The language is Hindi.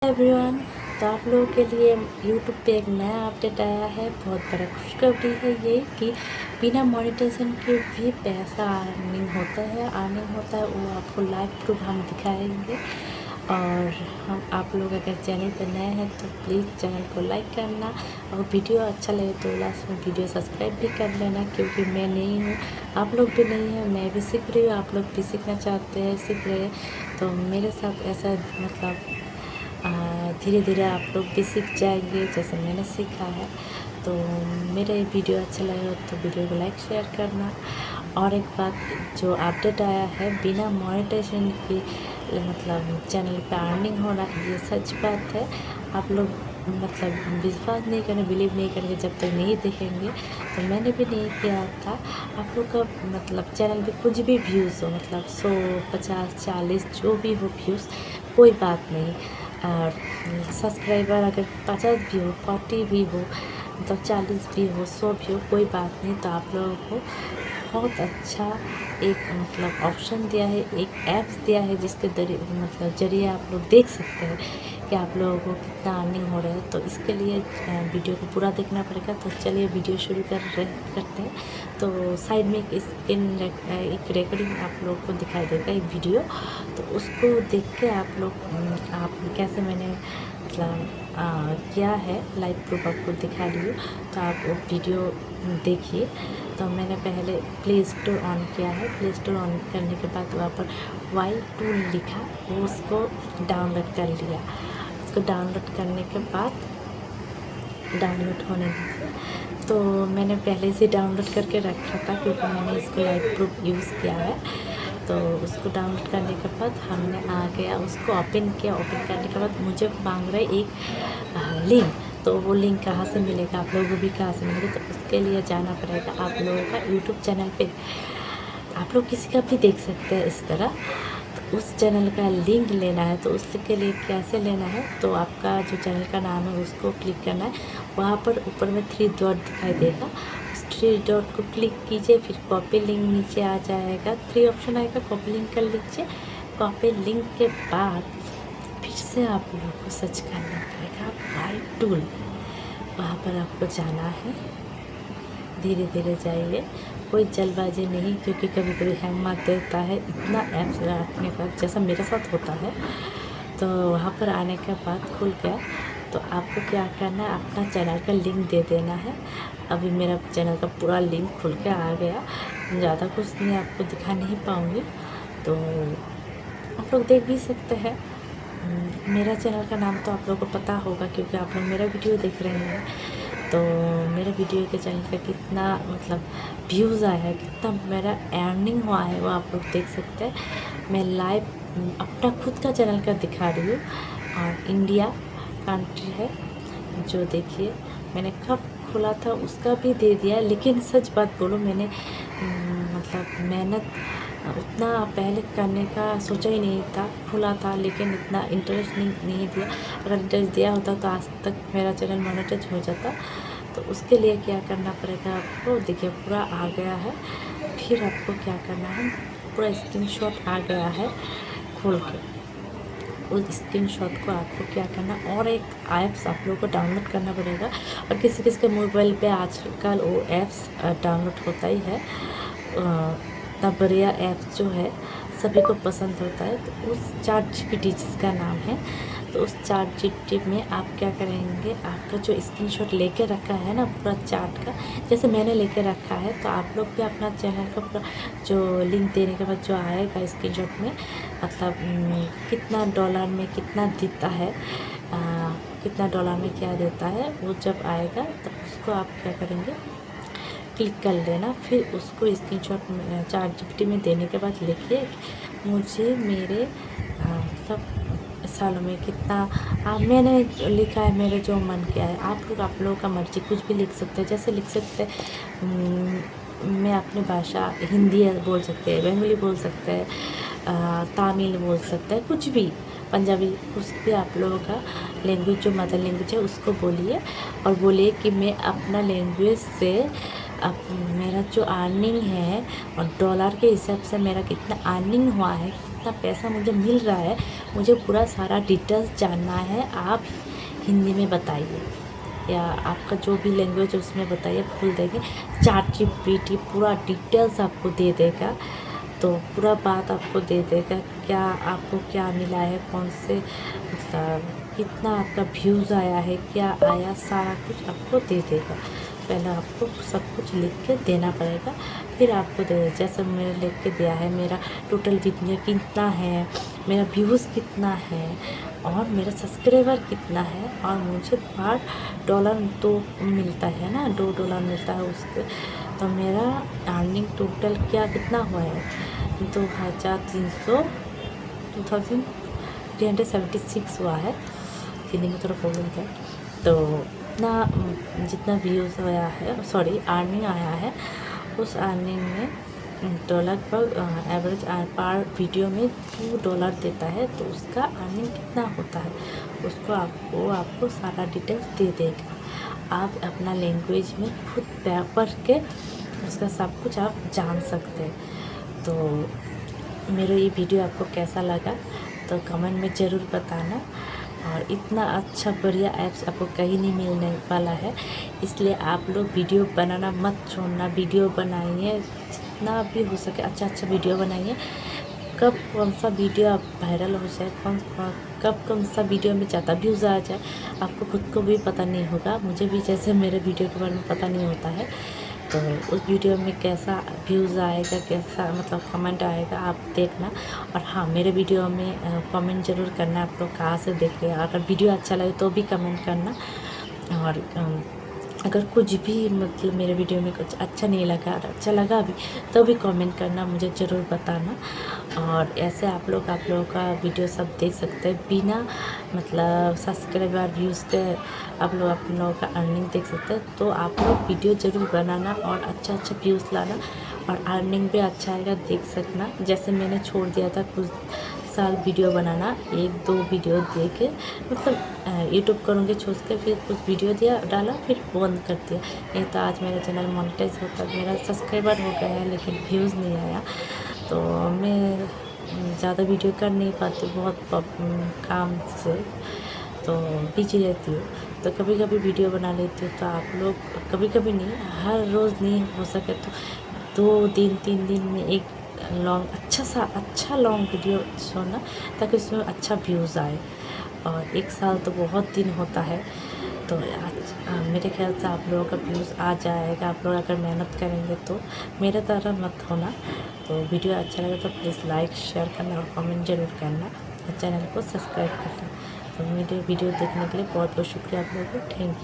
एवरीवन, तो आप लोगों के लिए यूट्यूब पे एक नया अपडेट आया है। बहुत बड़ा खुशखबरी है ये कि बिना मोनेटाइजेशन के भी पैसा अर्निंग होता है। वो आपको लाइव प्रूफ हम दिखाएंगे। और हम आप लोग अगर चैनल पर नए हैं तो प्लीज़ चैनल को लाइक करना, और वीडियो अच्छा लगे तो लास्ट में वीडियो सब्सक्राइब भी कर लेना, क्योंकि मैं नई हूँ, आप लोग भी नहीं हैं, मैं भी सीख रही हूँ, आप लोग भी सीखना चाहते हैं, सीख रहे हैं। तो मेरे साथ ऐसा धीरे धीरे आप लोग भी सीख जाएंगे जैसे मैंने सीखा है। तो मेरा ये वीडियो अच्छा लगे तो वीडियो को लाइक शेयर करना। और एक बात, जो अपडेट आया है बिना मोनेटाइजेशन की चैनल पे अर्निंग हो रहा है, ये सच बात है। आप लोग विश्वास नहीं करें, बिलीव नहीं करेंगे जब तक नहीं देखेंगे। तो मैंने भी नहीं किया था। आप लोग का चैनल पे कुछ भी व्यूज़ हो, 100, 50, 40 जो भी हो व्यूज़, कोई बात नहीं। और सब्सक्राइबर अगर 50 भी हो, 40 भी हो, 40 भी हो, 100 भी हो, कोई बात नहीं। तो आप लोगों को बहुत अच्छा एक ऑप्शन दिया है, एक ऐप्स दिया है, जिसके जरिए आप लोग देख सकते हैं कि आप लोगों को कितना अर्निंग हो रहा है। तो इसके लिए वीडियो को पूरा देखना पड़ेगा। तो चलिए वीडियो शुरू करते हैं। तो साइड में एक रिकॉर्डिंग आप लोग को दिखाई देगा, एक वीडियो। तो उसको देख के आप कैसे मैंने किया है, लाइव प्रूफ आपको दिखा रही हूँ। तो आप वो वीडियो देखिए। तो मैंने पहले प्ले स्टोर ऑन किया है। प्ले स्टोर ऑन करने के बाद वहाँ पर वाई टूल लिखा, वो उसको डाउनलोड कर लिया। उसको डाउनलोड करने के बाद डाउनलोड होने दीजिए। तो मैंने पहले से डाउनलोड करके रखा था, क्योंकि मैंने इसको लाइव प्रूफ यूज़ किया है। तो उसको डाउनलोड करने के बाद हमने आ गया, उसको ओपन किया। ओपन करने के बाद मुझे मांग रहा है एक लिंक। तो वो लिंक कहाँ से मिलेगा, आप लोगों को भी कहाँ से मिलेगा? तो उसके लिए जाना पड़ेगा आप लोगों का यूट्यूब चैनल पे। आप लोग किसी का भी देख सकते हैं इस तरह। तो उस चैनल का लिंक लेना है। तो उसके लिए कैसे लेना है, तो आपका जो चैनल का नाम है उसको क्लिक करना है। वहाँ पर ऊपर में 3 डॉट दिखाई देगा, उस 3 डॉट को क्लिक कीजिए। फिर कॉपी लिंक नीचे आ जाएगा, 3 ऑप्शन आएगा, कॉपी लिंक कर लीजिए। कॉपी लिंक के बाद फिर से आप लोगों को सर्च करना पड़ेगा वाई टूल। वहाँ पर आपको जाना है, धीरे धीरे जाइए, कोई जल्दबाजी नहीं, क्योंकि कभी कभी हैंग मार देता है इतना ऐप्स रखने का, जैसा मेरे साथ होता है। तो वहाँ पर आने के बाद खुल गया। तो आपको क्या करना है, अपना चैनल का लिंक दे देना है। अभी मेरा चैनल का पूरा लिंक खुल के आ गया। ज़्यादा कुछ नहीं आपको दिखा नहीं पाऊँगी, तो आप लोग देख भी सकते हैं। मेरा चैनल का नाम तो आप लोगों को पता होगा, क्योंकि आप लोग मेरा वीडियो देख रहे हैं। तो मेरे वीडियो के चैनल का कितना व्यूज़ आया है, कितना मेरा अर्निंग हुआ है, वो आप लोग देख सकते हैं। मैं लाइव अपना खुद का चैनल का दिखा रही हूँ। और इंडिया कंट्री है, जो देखिए मैंने कब खोला था उसका भी दे दिया। लेकिन सच बात बोलो, मैंने मेहनत उतना पहले करने का सोचा ही नहीं था। खुला था लेकिन इतना इंटरेस्ट नहीं दिया। अगर इंटरेस्ट दिया होता तो आज तक मेरा चैनल मोनेटाइज हो जाता। तो उसके लिए क्या करना पड़ेगा आपको, देखिए पूरा आ गया है। फिर आपको क्या करना है, पूरा स्क्रीनशॉट आ गया है खोल के। उस स्क्रीनशॉट को आपको क्या करना, और एक ऐप्स आप लोगों को डाउनलोड करना पड़ेगा। और किसी किसी के मोबाइल पे आजकल वो ऐप्स डाउनलोड होता ही है। तबरिया ऐप्स जो है सभी को पसंद होता है। तो उस ChatGPT जिसका नाम है, तो उस ChatGPT में आप क्या करेंगे, आपका जो स्क्रीनशॉट लेके रखा है ना पूरा चार्ट का, जैसे मैंने लेके रखा है, तो आप लोग भी अपना चैनल का पूरा जो लिंक देने के बाद जो आएगा स्क्रीनशॉट में, कितना डॉलर में कितना देता है, कितना डॉलर में क्या देता है, वो जब आएगा तो उसको आप क्या करेंगे, क्लिक कर लेना। फिर उसको स्क्रीनशॉट में ChatGPT में देने के बाद लिखिए मुझे मेरे सालों में कितना, मैंने लिखा है मेरे जो मन किया है। आप लोगों का मर्जी, कुछ भी लिख सकते हैं, जैसे लिख सकते हैं। मैं अपनी भाषा हिंदी बोल सकते हैं, बंगाली बोल सकते हैं, तमिल बोल सकते हैं, कुछ भी, पंजाबी, कुछ भी आप लोगों का लैंग्वेज जो मदर लैंग्वेज है उसको बोलिए। और बोलिए कि मैं अपना लैंग्वेज से अब मेरा जो अर्निंग है और डॉलर के हिसाब से मेरा कितना अर्निंग हुआ है, कितना पैसा मुझे मिल रहा है, मुझे पूरा सारा डिटेल्स जानना है। आप हिंदी में बताइए या आपका जो भी लैंग्वेज है उसमें बताइए, बोल देंगे। ChatGPT पूरा डिटेल्स आपको दे देगा, तो पूरा बात आपको दे देगा, क्या आपको क्या मिला है, कौन से मतलब कितना आपका व्यूज़ आया है, क्या आया, सारा कुछ आपको दे देगा। पहले आपको सब कुछ लिख के देना पड़ेगा, फिर आपको दे जैसे मैंने लिख के दिया है, मेरा टोटल वीडियो कितना है, मेरा व्यूज़ कितना है और मेरा सब्सक्राइबर कितना है, और मुझे $5 तो मिलता है ना, $2 मिलता है उसके। तो मेरा अर्निंग टोटल क्या कितना हुआ है, 2376 हुआ है। हिंदी में थोड़ा प्रॉब्लम था। तो इतना जितना व्यूज़ आया है, सॉरी अर्निंग आया है, उस अर्निंग में डॉलर पर एवरेज पर वीडियो में $2 देता है। तो उसका अर्निंग कितना होता है उसको आपको सारा डिटेल्स दे देगा। आप अपना लैंग्वेज में खुद पढ़ के उसका सब कुछ आप जान सकते हैं। तो मेरा ये वीडियो आपको कैसा लगा तो कमेंट में ज़रूर बताना। और इतना अच्छा बढ़िया ऐप्स आपको कहीं नहीं मिलने वाला है, इसलिए आप लोग वीडियो बनाना मत छोड़ना। वीडियो बनाइए, जितना भी हो सके अच्छा वीडियो बनाइए। कब कौन सा वीडियो आप वायरल हो जाए, कब कौन सा वीडियो में ज़्यादा व्यूज़ आ जाए, आपको खुद को भी पता नहीं होगा। मुझे भी जैसे मेरे वीडियो के बारे में पता नहीं होता है, तो उस वीडियो में कैसा व्यूज़ आएगा, कैसा मतलब कमेंट आएगा, आप देखना। और हाँ, मेरे वीडियो में कमेंट ज़रूर करना, आप लोग कहाँ से देख रहे हैं। अगर वीडियो अच्छा लगे तो भी कमेंट करना, और अगर कुछ भी मतलब मेरे वीडियो में कुछ अच्छा नहीं लगा और अच्छा लगा भी तो भी कमेंट करना, मुझे ज़रूर बताना। और ऐसे आप लोगों का वीडियो सब देख सकते हैं बिना मतलब सब्सक्राइबर व्यूज़ के, आप लोगों का अर्निंग देख सकते हैं। तो आप लोग वीडियो ज़रूर बनाना और अच्छा व्यूज़ लाना, और अर्निंग भी अच्छा आएगा, देख सकना। जैसे मैंने छोड़ दिया था कुछ साल वीडियो बनाना, 1-2 वीडियो दे के मतलब यूट्यूब करूँगी छोड़ के, फिर कुछ वीडियो डाला फिर बंद कर दिया। नहीं तो आज मेरा चैनल मोनेटाइज होता, मेरा सब्सक्राइबर हो गया है लेकिन व्यूज़ नहीं आया। तो मैं ज़्यादा वीडियो कर नहीं पाती, बहुत काम से तो बिजी रहती हूँ। तो कभी कभी वीडियो बना लेती हूँ। तो आप लोग कभी कभी नहीं, हर रोज़ नहीं हो सके तो 2 दिन 3 दिन में एक अच्छा लॉन्ग वीडियो छोड़ना, ताकि उसमें अच्छा व्यूज़ आए। और 1 साल तो बहुत दिन होता है, तो मेरे ख्याल से आप लोगों का व्यूज़ आ जाएगा। आप लोग अगर मेहनत करेंगे तो, मेरे तरह मत होना। तो वीडियो अच्छा लगे तो प्लीज़ लाइक शेयर करना और कमेंट ज़रूर करना, और चैनल को सब्सक्राइब करना। तो मेरे वीडियो देखने के लिए बहुत बहुत शुक्रिया आप लोगों को। Thank you.